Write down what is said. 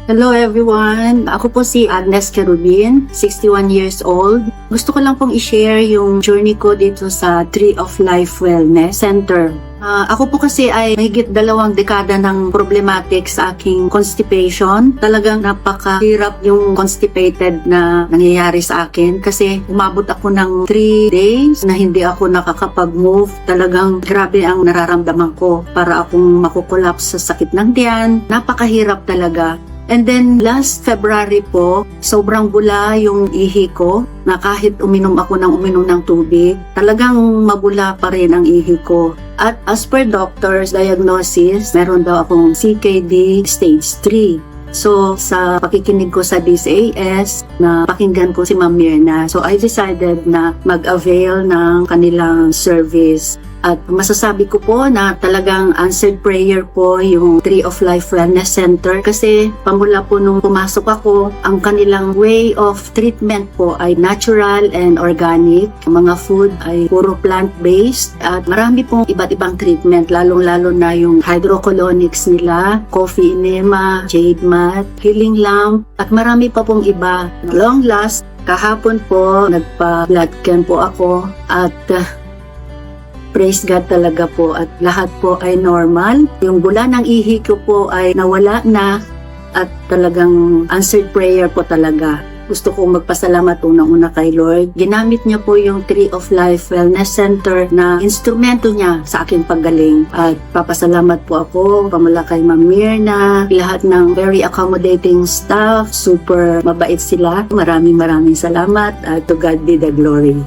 Hello everyone! Ako po si Agnes Kerubin, 61 years old. Gusto ko lang pong i-share yung journey ko dito sa Tree of Life Wellness Center. Ako po kasi ay mahigit 2 dekada ng problematic sa aking constipation. Talagang napakahirap yung constipated na nangyayari sa akin kasi umabot ako ng 3 days na hindi ako nakakapag-move. Talagang grabe ang nararamdaman ko para akong makukulaps sa sakit ng tiyan. Napakahirap talaga. And then last February po, sobrang bula yung ihi ko na kahit uminom ako ng tubig, talagang mabula pa rin ang ihi ko. At as per doctor's diagnosis, meron daw akong CKD stage 3. So, sa pakikinig ko sa DSAS, na pakinggan ko si Ma'am Mirna. So, I decided na mag-avail ng kanilang service. At masasabi ko po na talagang answered prayer po yung Tree of Life Wellness Center kasi pamula po nung pumasok ako, ang kanilang way of treatment po ay natural and organic. Mga food ay puro plant-based at marami pong iba't ibang treatment, lalong-lalo na yung hydrocolonics nila, coffee enema, jade mat, healing lamp, at marami pa pong iba. Long last, kahapon po, nagpa-blood camp po ako at praise God talaga po at lahat po ay normal. Yung bula ng ihi ko po ay nawala na at talagang answered prayer po talaga. Gusto kong magpasalamat unang-una kay Lord. Ginamit niya po yung Tree of Life Wellness Center na instrumento niya sa aking paggaling. At papasalamat po ako pamula kay Ma'am Mirna, lahat ng very accommodating staff, super mabait sila. Maraming salamat at to God be the glory.